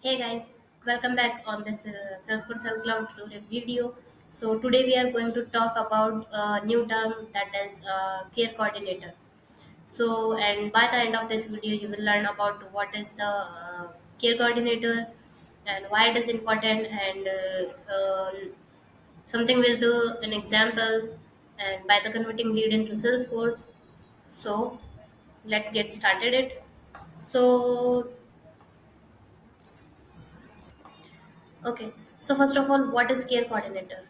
Hey guys, welcome back on this Salesforce Health Cloud tutorial video. So today we are going to talk about a new term that is care coordinator. So and by the end of this video, you will learn about what is the care coordinator and why it is important, and something we'll do an example and by the converting lead into Salesforce. So let's get started it. So okay, so first of all, what is care coordinator?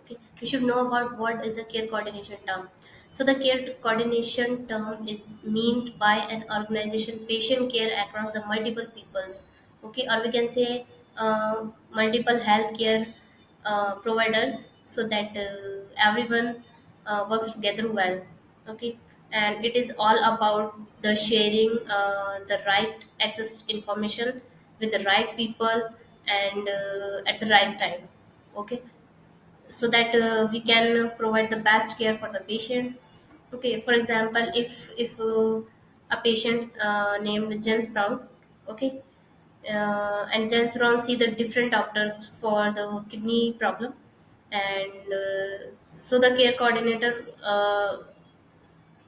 Okay, we should know about what is the care coordination term. So the care coordination term is meant by an organization patient care across the multiple peoples. Okay, or we can say multiple healthcare providers, so that everyone works together well. Okay, and it is all about the sharing the right access to information with the right people and at the right time. Okay, so that we can provide the best care for the patient. Okay, for example, if a patient named James Brown, okay, and James Brown see the different doctors for the kidney problem, and so the care coordinator,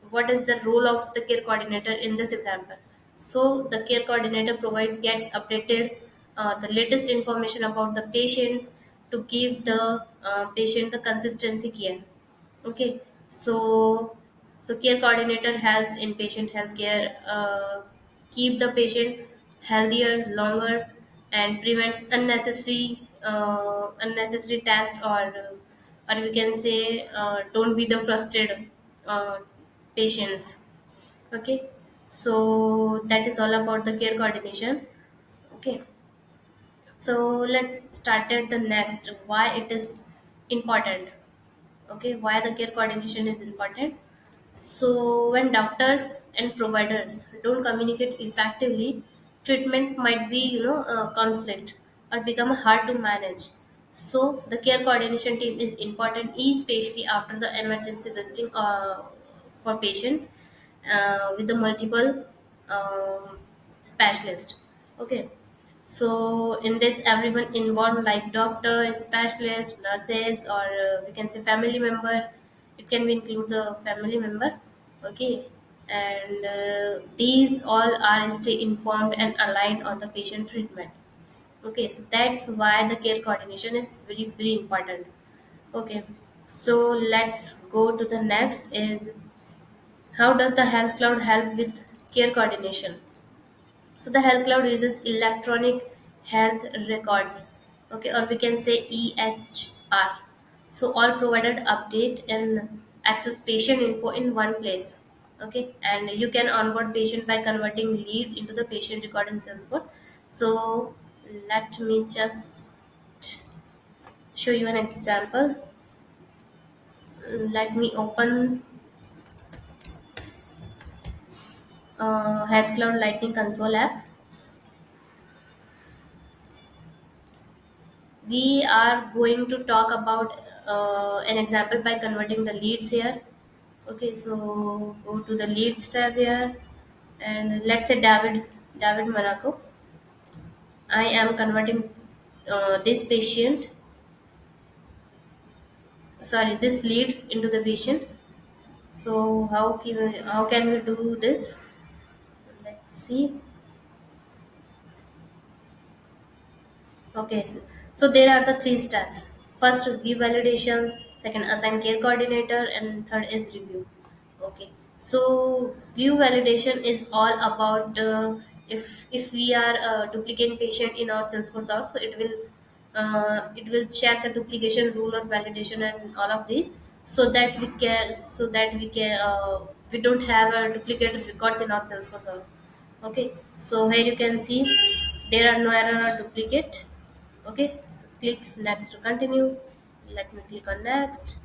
what is the role of the care coordinator in this example? So the care coordinator provide gets updated the latest information about the patients to give the patient the consistency care. Okay, so care coordinator helps in patient healthcare, keep the patient healthier longer, and prevents unnecessary tasks, or we can say don't be the frustrated uh, patients. Okay, so that is all about the care coordination. Okay, so let's start at the next why it is important. Okay, why the care coordination is important. So when doctors and providers don't communicate effectively, treatment might be conflict or become hard to manage. So the care coordination team is important, especially after the emergency visiting for patients with the multiple specialists. Okay, so in this, everyone involved, like doctor, specialist, nurses, or we can say family member. It can be include the family member. Okay, and these all are stay informed and aligned on the patient treatment. Okay, so that's why the care coordination is very important. Okay, so let's go to the next is how does the health cloud help with care coordination? So the health cloud uses electronic health records, okay, or we can say EHR. So all provided update and access patient info in one place. Okay, and you can onboard patient by converting lead into the patient record in Salesforce. So let me just show you an example. Let me open Health Cloud Lightning Console app. We are going to talk about an example by converting the leads here. Okay, so go to the leads tab here, and let's say David Monaco. I am converting this patient, sorry, this lead into the patient. So how can we do this? Let's see. Okay, so there are the three steps. First, view validation. Second, assign care coordinator, and third is review. Okay, so view validation is all about if we are a duplicate patient in our Salesforce also, it will check the duplication rule or validation and all of these, so that we don't have a duplicate records in our Salesforce also. Okay, so here you can see there are no error or duplicate. Okay, so click next to continue. Let me click on next.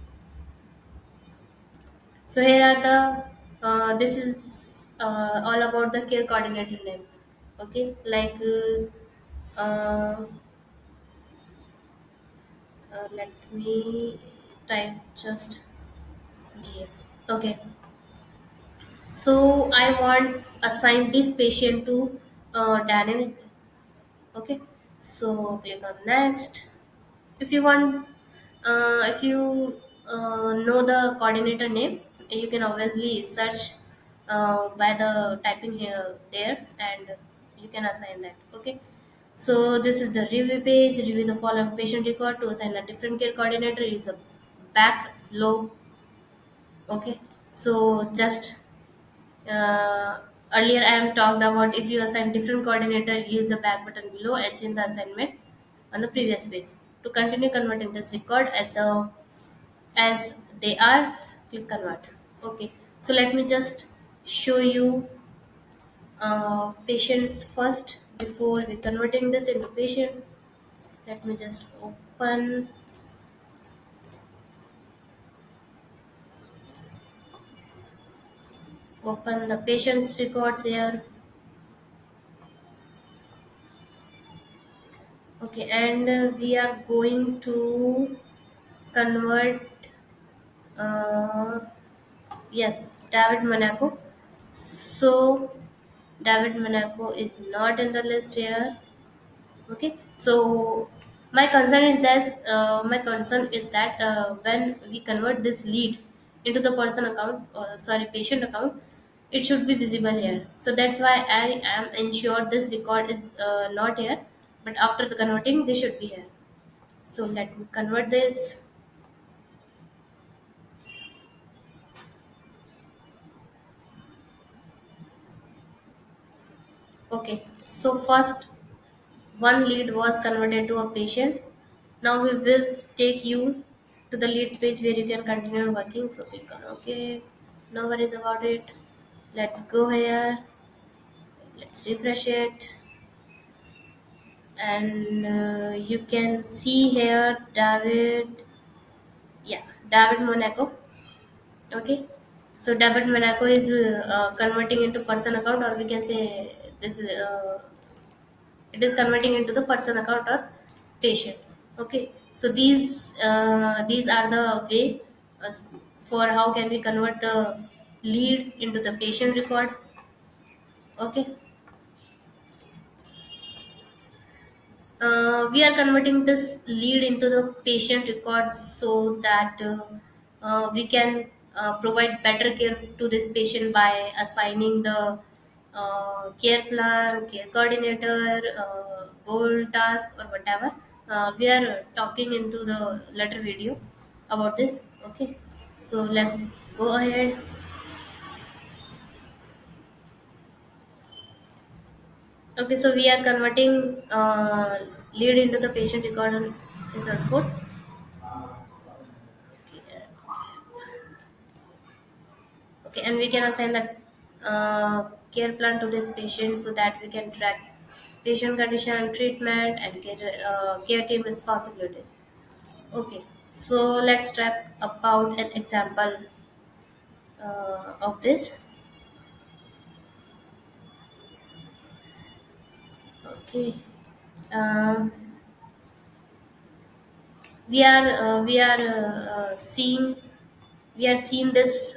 So here are the this is all about the care coordinator name. Okay, like let me type just here. Okay, so I want assign this patient to Daniel. Okay, So click on next. If you want, if you know the coordinator name, you can obviously search by the typing here there, and you can assign that. Okay. So this is the review page. Review the following patient record to assign a different care coordinator. Use the back low. Okay. So just uh, earlier I am talked about if you assign different coordinator, use the back button below and change the assignment on the previous page. To continue converting this record as they are, click convert. Okay. So let me just show you patients first before we converting this into patient. Let me just open the patient's records here. Okay, and we are going to convert, uh, yes, David Monaco. So David Monaco is not in the list here. Okay, so my concern is that when we convert this lead into the person account, sorry, patient account, it should be visible here. So that's why I am ensure this record is not here, but after the converting, they should be here. So let me convert this. Okay, so first one lead was converted to a patient. Now we will take you to the leads page where you can continue working. So click on OK. No worries about it. Let's go here. Let's refresh it. And you can see here David. Yeah, David Monaco. Okay. So David Monaco is converting into person account, or we can say this it is converting into the person account or patient. Okay, so these are the way for how can we convert the lead into the patient record. Okay, we are converting this lead into the patient records so that we can provide better care to this patient by assigning the care plan, care coordinator, goal task, or whatever. We are talking into the later video about this. Okay, so let's go ahead. Okay, so we are converting lead into the patient record on Salesforce. Okay, okay, and we can assign that care plan to this patient so that we can track patient condition, treatment, and care team responsibilities. Okay, so let's track about an example of this. Okay, um, we are seeing this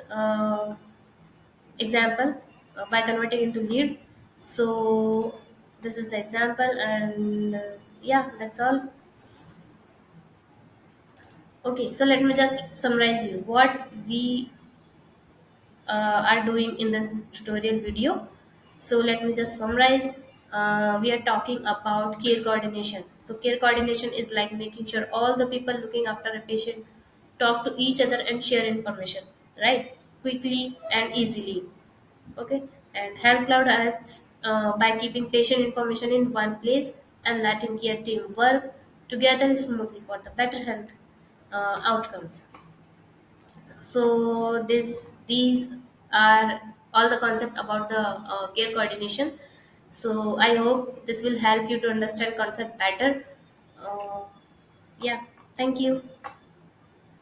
example by converting into lead. So this is the example, and yeah, that's all. Okay, so let me just summarize you what we are doing in this tutorial video. So let me just summarize. We are talking about care coordination. So care coordination is like making sure all the people looking after a patient talk to each other and share information, right? Quickly and easily. Okay, and health cloud helps by keeping patient information in one place and letting care team work together smoothly for the better health outcomes. So these are all the concept about the care coordination. So I hope this will help you to understand concept better. uh, yeah, thank you.